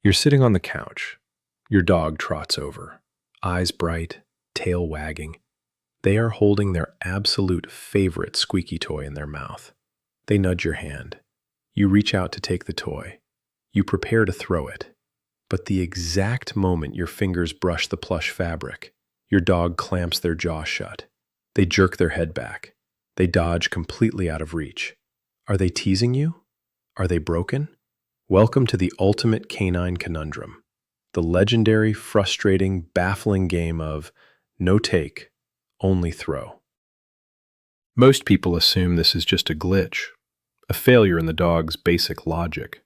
You're sitting on the couch. Your dog trots over, eyes bright, tail wagging. They are holding their absolute favorite squeaky toy in their mouth. They nudge your hand. You reach out to take the toy. You prepare to throw it. But the exact moment your fingers brush the plush fabric, your dog clamps their jaw shut. They jerk their head back. They dodge completely out of reach. Are they teasing you? Are they broken? Welcome to the ultimate canine conundrum, the legendary, frustrating, baffling game of no take, only throw. Most people assume this is just a glitch, a failure in the dog's basic logic.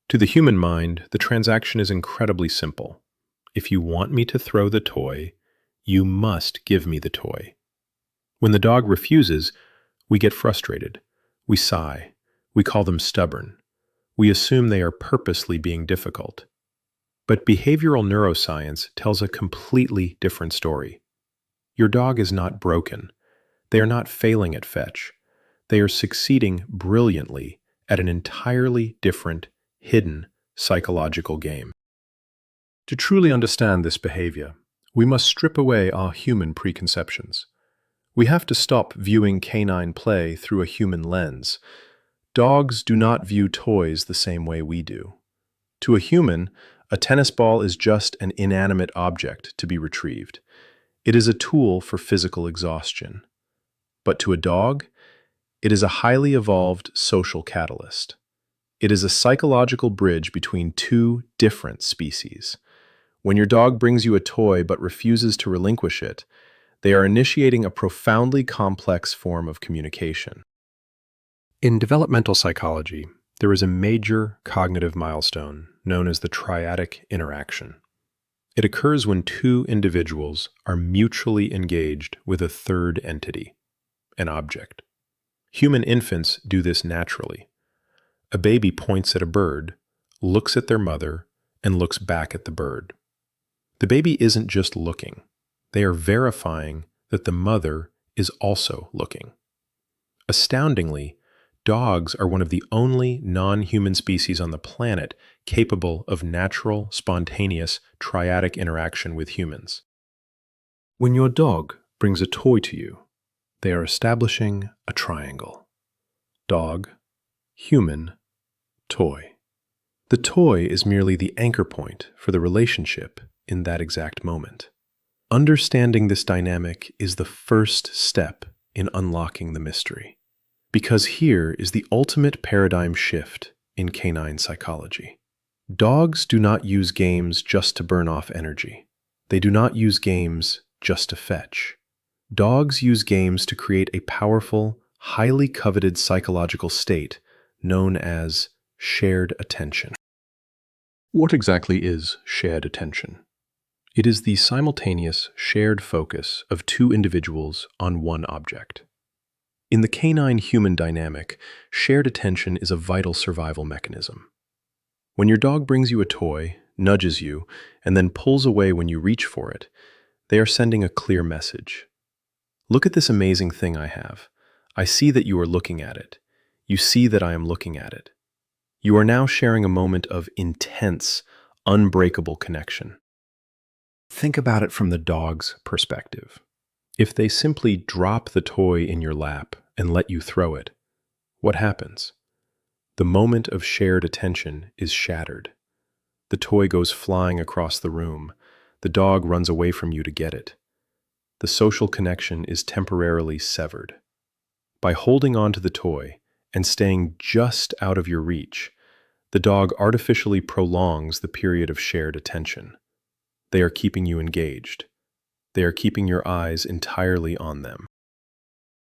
To the human mind, the transaction is incredibly simple. If you want me to throw the toy, you must give me the toy. When the dog refuses, we get frustrated. We sigh. We call them stubborn. We assume they are purposely being difficult. But behavioral neuroscience tells a completely different story. Your dog is not broken. They are not failing at fetch. They are succeeding brilliantly at an entirely different, hidden psychological game. To truly understand this behavior, we must strip away our human preconceptions. We have to stop viewing canine play through a human lens. Dogs do not view toys the same way we do. To a human, a tennis ball is just an inanimate object to be retrieved. It is a tool for physical exhaustion. But to a dog, it is a highly evolved social catalyst. It is a psychological bridge between two different species. When your dog brings you a toy but refuses to relinquish it, they are initiating a profoundly complex form of communication. In developmental psychology, there is a major cognitive milestone known as the triadic interaction. It occurs when two individuals are mutually engaged with a third entity, an object. Human infants do this naturally. A baby points at a bird, looks at their mother, and looks back at the bird. The baby isn't just looking. They are verifying that the mother is also looking. Astoundingly, dogs are one of the only non-human species on the planet capable of natural, spontaneous, triadic interaction with humans. When your dog brings a toy to you, they are establishing a triangle. Dog, human, toy. The toy is merely the anchor point for the relationship in that exact moment. Understanding this dynamic is the first step in unlocking the mystery. Because here is the ultimate paradigm shift in canine psychology. Dogs do not use games just to burn off energy. They do not use games just to fetch. Dogs use games to create a powerful, highly coveted psychological state known as shared attention. What exactly is shared attention? It is the simultaneous shared focus of two individuals on one object. In the canine-human dynamic, shared attention is a vital survival mechanism. When your dog brings you a toy, nudges you, and then pulls away when you reach for it, they are sending a clear message. Look at this amazing thing I have. I see that you are looking at it. You see that I am looking at it. You are now sharing a moment of intense, unbreakable connection. Think about it from the dog's perspective. If they simply drop the toy in your lap and let you throw it, what happens? The moment of shared attention is shattered. The toy goes flying across the room. The dog runs away from you to get it. The social connection is temporarily severed. By holding on to the toy and staying just out of your reach, the dog artificially prolongs the period of shared attention. They are keeping you engaged. They are keeping your eyes entirely on them.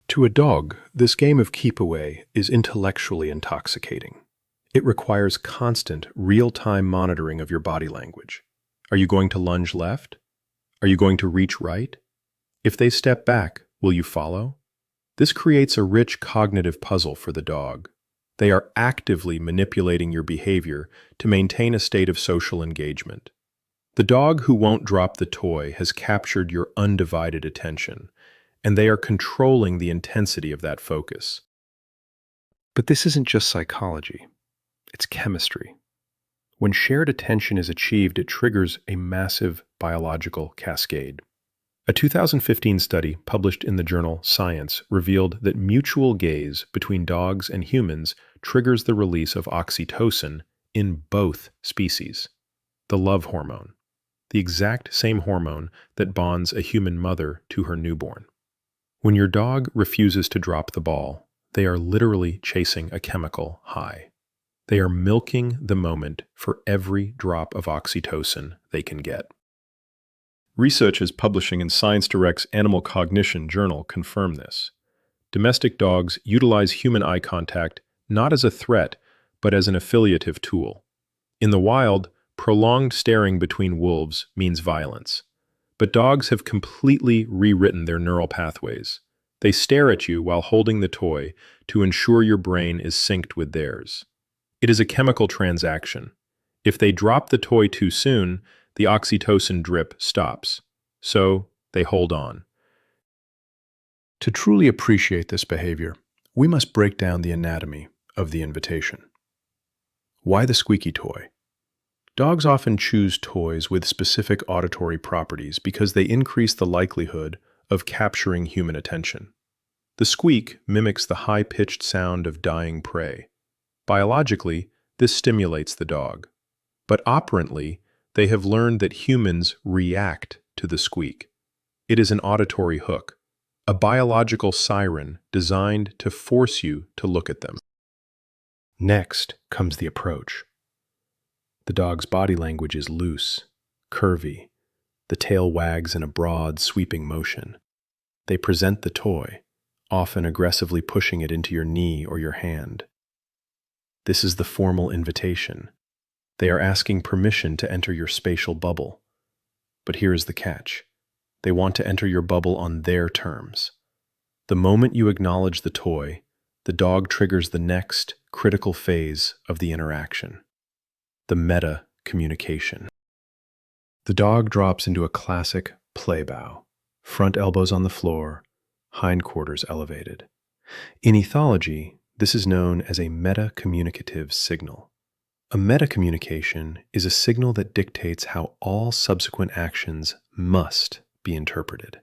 To a dog, this game of keep away is intellectually intoxicating. It requires constant, real-time monitoring of your body language. Are you going to lunge left? Are you going to reach right? If they step back, will you follow? This creates a rich cognitive puzzle for the dog. They are actively manipulating your behavior to maintain a state of social engagement. The dog who won't drop the toy has captured your undivided attention, and they are controlling the intensity of that focus. But this isn't just psychology. It's chemistry. When shared attention is achieved, it triggers a massive biological cascade. A 2015 study published in the journal Science revealed that mutual gaze between dogs and humans triggers the release of oxytocin in both species, the love hormone, the exact same hormone that bonds a human mother to her newborn. When your dog refuses to drop the ball, they are literally chasing a chemical high. They are milking the moment for every drop of oxytocin they can get. Researchers publishing in Science Direct's Animal Cognition journal confirm this. Domestic dogs utilize human eye contact not as a threat, but as an affiliative tool. In the wild, prolonged staring between wolves means violence. But dogs have completely rewritten their neural pathways. They stare at you while holding the toy to ensure your brain is synced with theirs. It is a chemical transaction. If they drop the toy too soon, the oxytocin drip stops. So they hold on. To truly appreciate this behavior, we must break down the anatomy of the invitation. Why the squeaky toy? Dogs often choose toys with specific auditory properties because they increase the likelihood of capturing human attention. The squeak mimics the high-pitched sound of dying prey. Biologically, this stimulates the dog. But operantly, they have learned that humans react to the squeak. It is an auditory hook, a biological siren designed to force you to look at them. Next comes the approach. The dog's body language is loose, curvy. The tail wags in a broad, sweeping motion. They present the toy, often aggressively pushing it into your knee or your hand. This is the formal invitation. They are asking permission to enter your spatial bubble. But here is the catch. They want to enter your bubble on their terms. The moment you acknowledge the toy, the dog triggers the next critical phase of the interaction. The meta-communication. The dog drops into a classic play bow, front elbows on the floor, hindquarters elevated. In ethology, this is known as a meta-communicative signal. A meta-communication is a signal that dictates how all subsequent actions must be interpreted.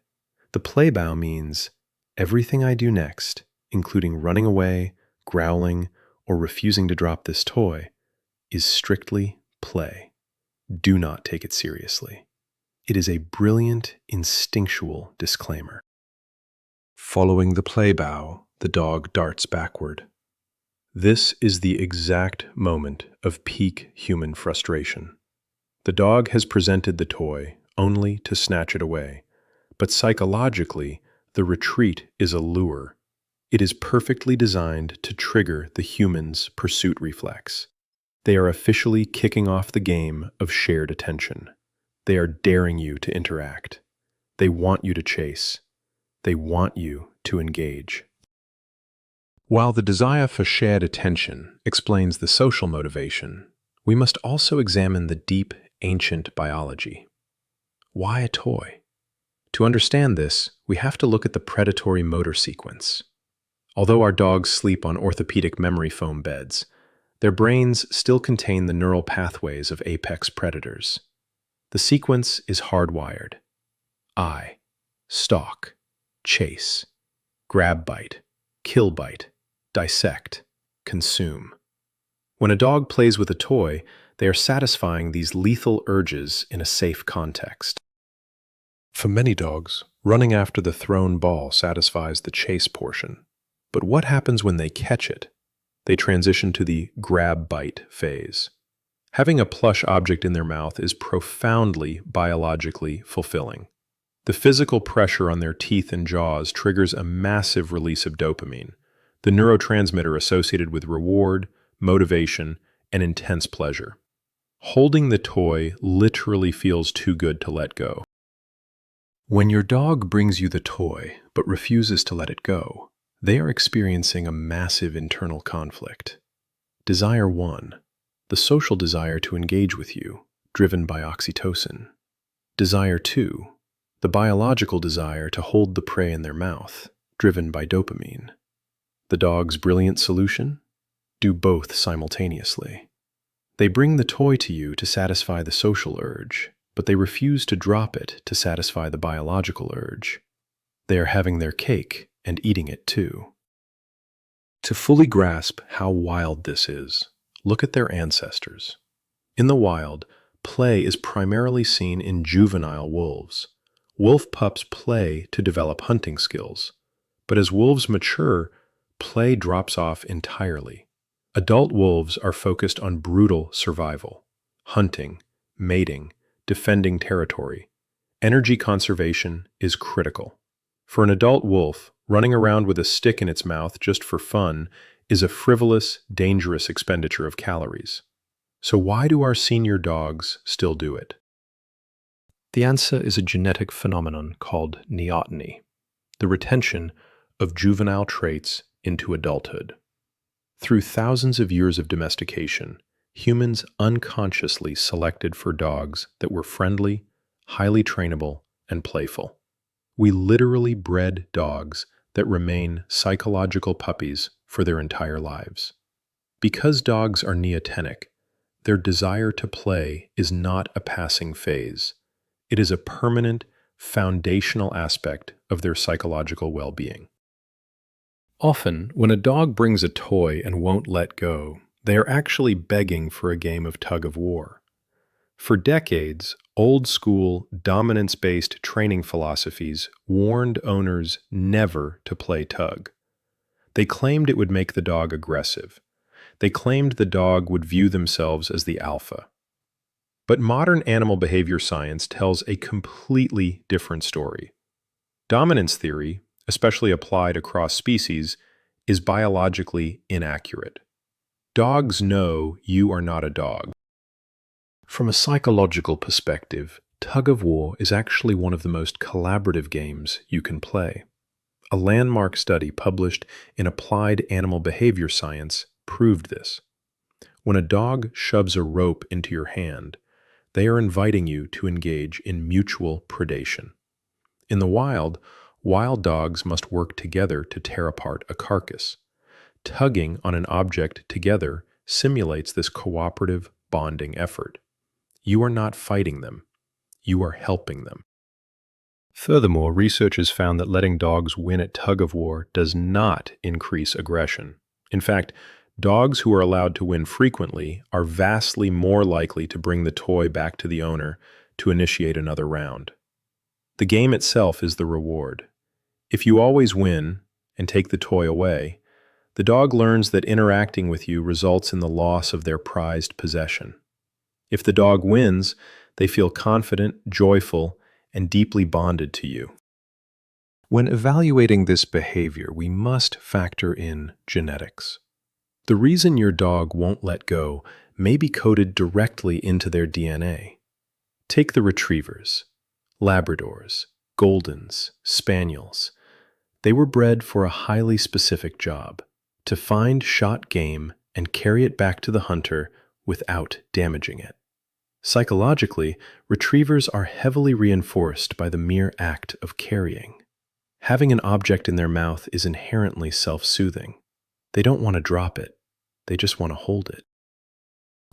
The play bow means everything I do next, including running away, growling, or refusing to drop this toy, is strictly play. Do not take it seriously. It is a brilliant, instinctual disclaimer. Following the play bow, the dog darts backward. This is the exact moment of peak human frustration. The dog has presented the toy only to snatch it away, but psychologically, the retreat is a lure. It is perfectly designed to trigger the human's pursuit reflex. They are officially kicking off the game of shared attention. They are daring you to interact. They want you to chase. They want you to engage. While the desire for shared attention explains the social motivation, we must also examine the deep, ancient biology. Why a toy? To understand this, we have to look at the predatory motor sequence. Although our dogs sleep on orthopedic memory foam beds, their brains still contain the neural pathways of apex predators. The sequence is hardwired. Eye, stalk, chase, grab bite, kill bite, dissect, consume. When a dog plays with a toy, they are satisfying these lethal urges in a safe context. For many dogs, running after the thrown ball satisfies the chase portion. But what happens when they catch it? They transition to the grab-bite phase. Having a plush object in their mouth is profoundly biologically fulfilling. The physical pressure on their teeth and jaws triggers a massive release of dopamine, the neurotransmitter associated with reward, motivation, and intense pleasure. Holding the toy literally feels too good to let go. When your dog brings you the toy but refuses to let it go, they are experiencing a massive internal conflict. Desire 1, the social desire to engage with you, driven by oxytocin. Desire 2, the biological desire to hold the prey in their mouth, driven by dopamine. The dog's brilliant solution? Do both simultaneously. They bring the toy to you to satisfy the social urge, but they refuse to drop it to satisfy the biological urge. They are having their cake and eating it too. To fully grasp how wild this is, look at their ancestors. In the wild, play is primarily seen in juvenile wolves. Wolf pups play to develop hunting skills, but as wolves mature, play drops off entirely. Adult wolves are focused on brutal survival, hunting, mating, defending territory. Energy conservation is critical. For an adult wolf, running around with a stick in its mouth just for fun is a frivolous, dangerous expenditure of calories. So why do our senior dogs still do it? The answer is a genetic phenomenon called neoteny, the retention of juvenile traits into adulthood. Through thousands of years of domestication, humans unconsciously selected for dogs that were friendly, highly trainable, and playful. We literally bred dogs that remain psychological puppies for their entire lives. Because dogs are neotenic, their desire to play is not a passing phase. It is a permanent, foundational aspect of their psychological well-being. Often, when a dog brings a toy and won't let go, they are actually begging for a game of tug-of-war. For decades, old-school, dominance-based training philosophies warned owners never to play tug. They claimed it would make the dog aggressive. They claimed the dog would view themselves as the alpha. But modern animal behavior science tells a completely different story. Dominance theory, especially applied across species, is biologically inaccurate. Dogs know you are not a dog. From a psychological perspective, tug-of-war is actually one of the most collaborative games you can play. A landmark study published in Applied Animal Behavior Science proved this. When a dog shoves a rope into your hand, they are inviting you to engage in mutual predation. In the wild dogs must work together to tear apart a carcass. Tugging on an object together simulates this cooperative bonding effort. You are not fighting them. You are helping them. Furthermore, researchers found that letting dogs win at tug-of-war does not increase aggression. In fact, dogs who are allowed to win frequently are vastly more likely to bring the toy back to the owner to initiate another round. The game itself is the reward. If you always win and take the toy away, the dog learns that interacting with you results in the loss of their prized possession. If the dog wins, they feel confident, joyful, and deeply bonded to you. When evaluating this behavior, we must factor in genetics. The reason your dog won't let go may be coded directly into their DNA. Take the retrievers, Labradors, Goldens, Spaniels. They were bred for a highly specific job, to find shot game and carry it back to the hunter without damaging it. Psychologically, retrievers are heavily reinforced by the mere act of carrying. Having an object in their mouth is inherently self-soothing. They don't want to drop it. They just want to hold it.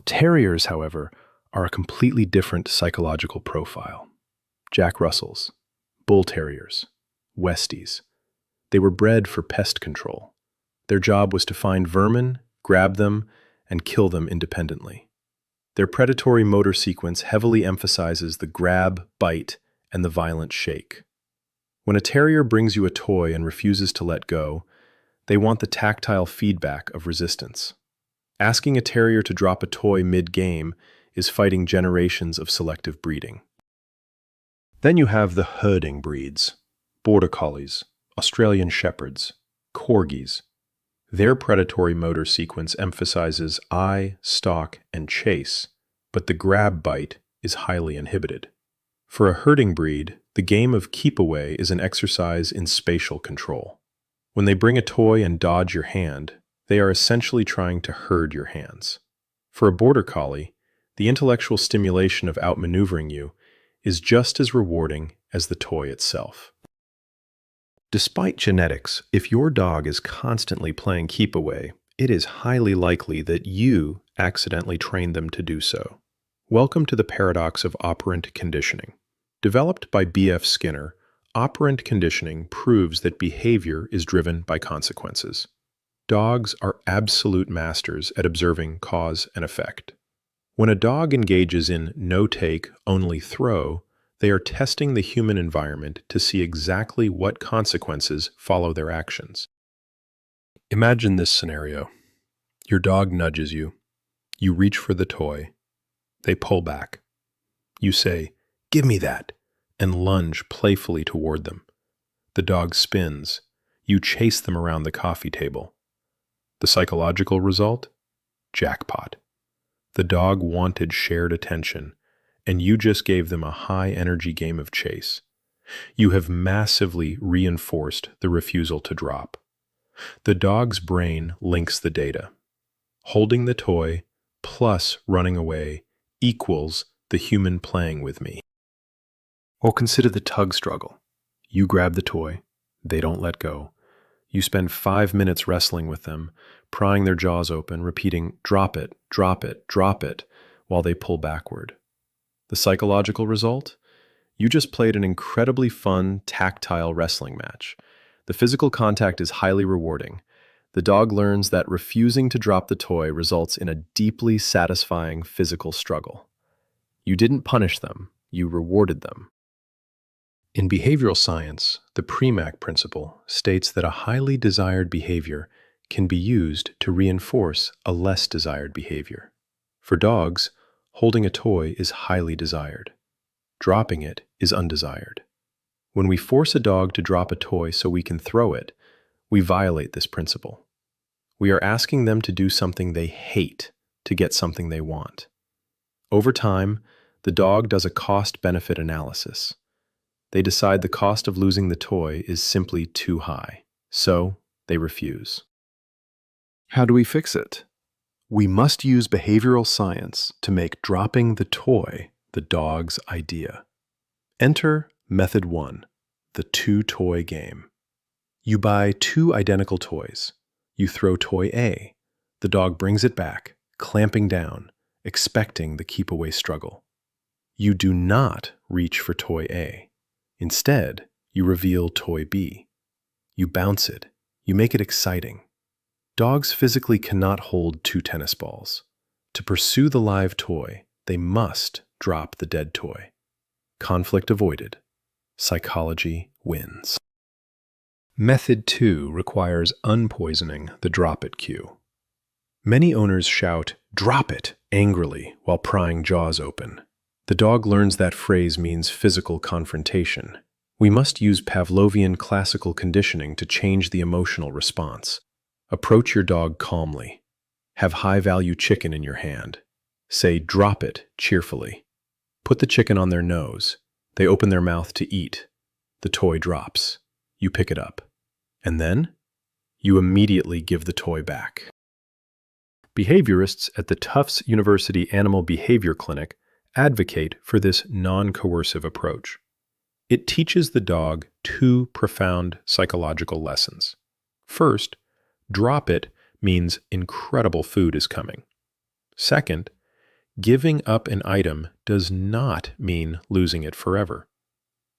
Terriers, however, are a completely different psychological profile. Jack Russells, Bull Terriers, Westies. They were bred for pest control. Their job was to find vermin, grab them, and kill them independently. Their predatory motor sequence heavily emphasizes the grab, bite, and the violent shake. When a terrier brings you a toy and refuses to let go, they want the tactile feedback of resistance. Asking a terrier to drop a toy mid-game is fighting generations of selective breeding. Then you have the herding breeds, Border Collies, Australian Shepherds, Corgis. Their predatory motor sequence emphasizes eye, stalk, and chase, but the grab bite is highly inhibited. For a herding breed, the game of keep away is an exercise in spatial control. When they bring a toy and dodge your hand, they are essentially trying to herd your hands. For a Border Collie, the intellectual stimulation of outmaneuvering you is just as rewarding as the toy itself. Despite genetics, if your dog is constantly playing keep away, it is highly likely that you, accidentally trained them to do so. Welcome to the paradox of operant conditioning. Developed by B.F. Skinner, operant conditioning proves that behavior is driven by consequences. Dogs are absolute masters at observing cause and effect. When a dog engages in no-take, only throw, they are testing the human environment to see exactly what consequences follow their actions. Imagine this scenario. Your dog nudges you. You reach for the toy. They pull back. You say, "Give me that," and lunge playfully toward them. The dog spins. You chase them around the coffee table. The psychological result? Jackpot. The dog wanted shared attention, and you just gave them a high-energy game of chase. You have massively reinforced the refusal to drop. The dog's brain links the data. Holding the toy plus running away equals the human playing with me. Or consider the tug struggle. You grab the toy. They don't let go. You spend 5 minutes wrestling with them, prying their jaws open, repeating, "Drop it, drop it, drop it," while they pull backward. The psychological result? You just played an incredibly fun, tactile wrestling match. The physical contact is highly rewarding. The dog learns that refusing to drop the toy results in a deeply satisfying physical struggle. You didn't punish them, you rewarded them. In behavioral science, the Premack principle states that a highly desired behavior can be used to reinforce a less desired behavior. For dogs, holding a toy is highly desired. Dropping it is undesired. When we force a dog to drop a toy so we can throw it, we violate this principle. We are asking them to do something they hate to get something they want. Over time, the dog does a cost-benefit analysis. They decide the cost of losing the toy is simply too high, so they refuse. How do we fix it? We must use behavioral science to make dropping the toy the dog's idea. Enter Method 1, the two-toy game. You buy 2 identical toys. You throw toy A. The dog brings it back, clamping down, expecting the keep-away struggle. You do not reach for toy A. Instead, you reveal toy B. You bounce it. You make it exciting. Dogs physically cannot hold 2 tennis balls. To pursue the live toy, they must drop the dead toy. Conflict avoided. Psychology wins. Method 2 requires unpoisoning the drop-it cue. Many owners shout, "Drop it," angrily while prying jaws open. The dog learns that phrase means physical confrontation. We must use Pavlovian classical conditioning to change the emotional response. Approach your dog calmly. Have high-value chicken in your hand. Say, "Drop it," cheerfully. Put the chicken on their nose. They open their mouth to eat. The toy drops. You pick it up. And then, you immediately give the toy back. Behaviorists at the Tufts University Animal Behavior Clinic advocate for this non-coercive approach. It teaches the dog 2 profound psychological lessons. First, drop it means incredible food is coming. Second, giving up an item does not mean losing it forever.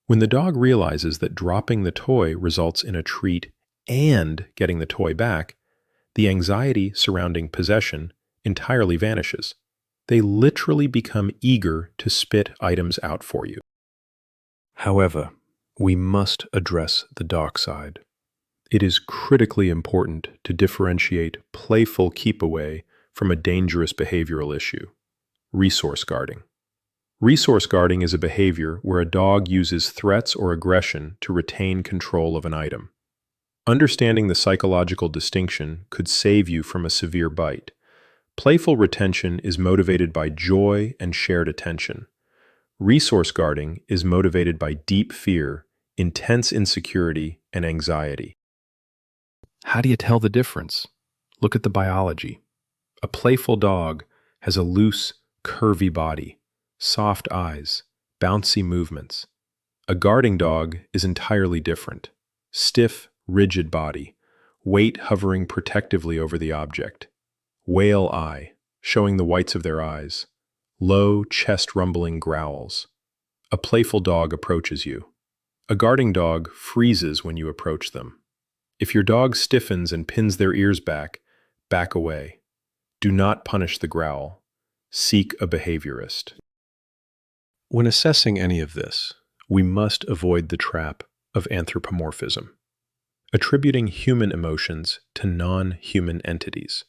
When the dog realizes that dropping the toy results in a treat and getting the toy back, the anxiety surrounding possession entirely vanishes. They literally become eager to spit items out for you. However, we must address the dark side. It is critically important to differentiate playful keep-away from a dangerous behavioral issue: resource guarding. Resource guarding is a behavior where a dog uses threats or aggression to retain control of an item. Understanding the psychological distinction could save you from a severe bite. Playful retention is motivated by joy and shared attention. Resource guarding is motivated by deep fear, intense insecurity, and anxiety. How do you tell the difference? Look at the biology. A playful dog has a loose, curvy body, soft eyes, bouncy movements. A guarding dog is entirely different. Stiff, rigid body, weight hovering protectively over the object. Whale eye, showing the whites of their eyes, low, chest-rumbling growls. A playful dog approaches you. A guarding dog freezes when you approach them. If your dog stiffens and pins their ears back, back away. Do not punish the growl. Seek a behaviorist. When assessing any of this, we must avoid the trap of anthropomorphism, attributing human emotions to non-human entities.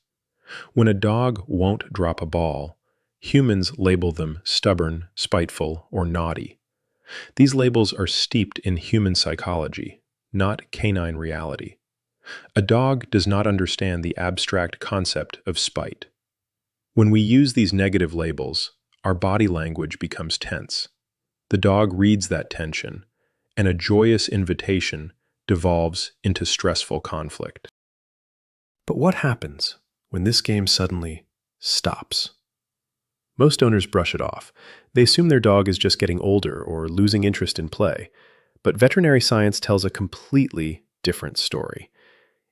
When a dog won't drop a ball, humans label them stubborn, spiteful, or naughty. These labels are steeped in human psychology, not canine reality. A dog does not understand the abstract concept of spite. When we use these negative labels, our body language becomes tense. The dog reads that tension, and a joyous invitation devolves into stressful conflict. But what happens when this game suddenly stops? Most owners brush it off. They assume their dog is just getting older or losing interest in play. But veterinary science tells a completely different story.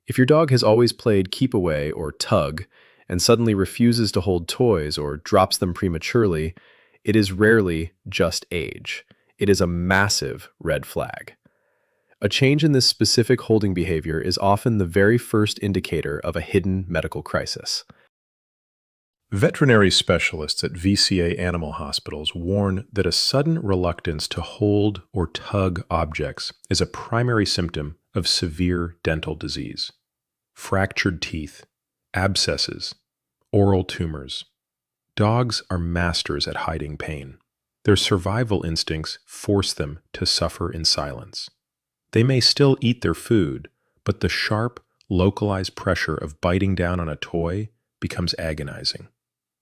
If your dog has always played keep away or tug, and suddenly refuses to hold toys or drops them prematurely, it is rarely just age. It is a massive red flag. A change in this specific holding behavior is often the very first indicator of a hidden medical crisis. Veterinary specialists at VCA animal hospitals warn that a sudden reluctance to hold or tug objects is a primary symptom of severe dental disease. Fractured teeth, abscesses, oral tumors. Dogs are masters at hiding pain. Their survival instincts force them to suffer in silence. They may still eat their food, but the sharp, localized pressure of biting down on a toy becomes agonizing.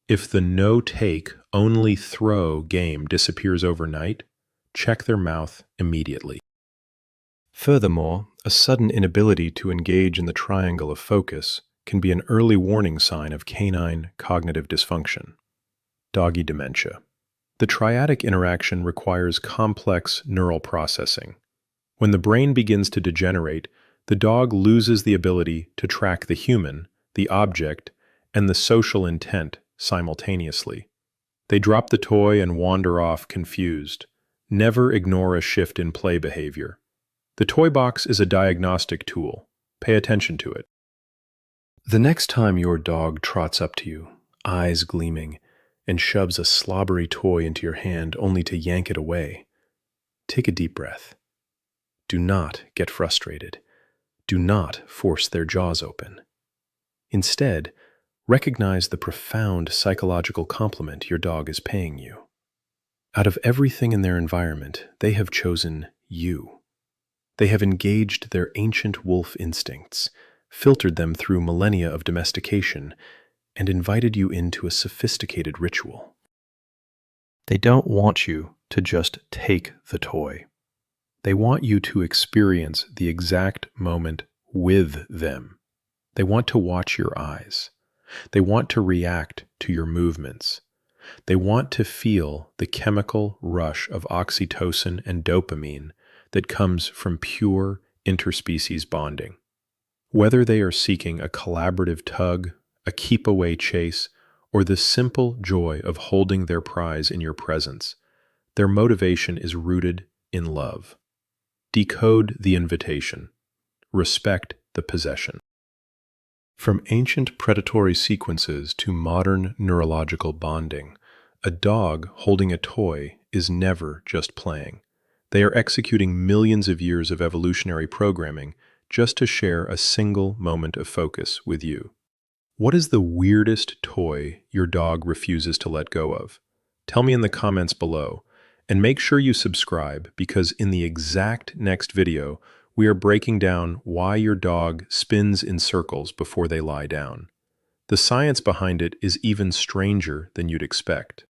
If the no-take, only throw game disappears overnight, check their mouth immediately. Furthermore, a sudden inability to engage in the triangle of focus can be an early warning sign of canine cognitive dysfunction. Doggy dementia. The triadic interaction requires complex neural processing. When the brain begins to degenerate, the dog loses the ability to track the human, the object, and the social intent simultaneously. They drop the toy and wander off confused. Never ignore a shift in play behavior. The toy box is a diagnostic tool. Pay attention to it. The next time your dog trots up to you, eyes gleaming, and shoves a slobbery toy into your hand only to yank it away, take a deep breath. Do not get frustrated. Do not force their jaws open. Instead, recognize the profound psychological compliment your dog is paying you. Out of everything in their environment, they have chosen you. They have engaged their ancient wolf instincts, filtered them through millennia of domestication, and invited you into a sophisticated ritual. They don't want you to just take the toy. They want you to experience the exact moment with them. They want to watch your eyes. They want to react to your movements. They want to feel the chemical rush of oxytocin and dopamine that comes from pure interspecies bonding. Whether they are seeking a collaborative tug, a keep-away chase, or the simple joy of holding their prize in your presence, their motivation is rooted in love. Decode the invitation. Respect the possession. From ancient predatory sequences to modern neurological bonding, a dog holding a toy is never just playing. They are executing millions of years of evolutionary programming just to share a single moment of focus with you. What is the weirdest toy your dog refuses to let go of? Tell me in the comments below, and make sure you subscribe because in the exact next video, we are breaking down why your dog spins in circles before they lie down. The science behind it is even stranger than you'd expect.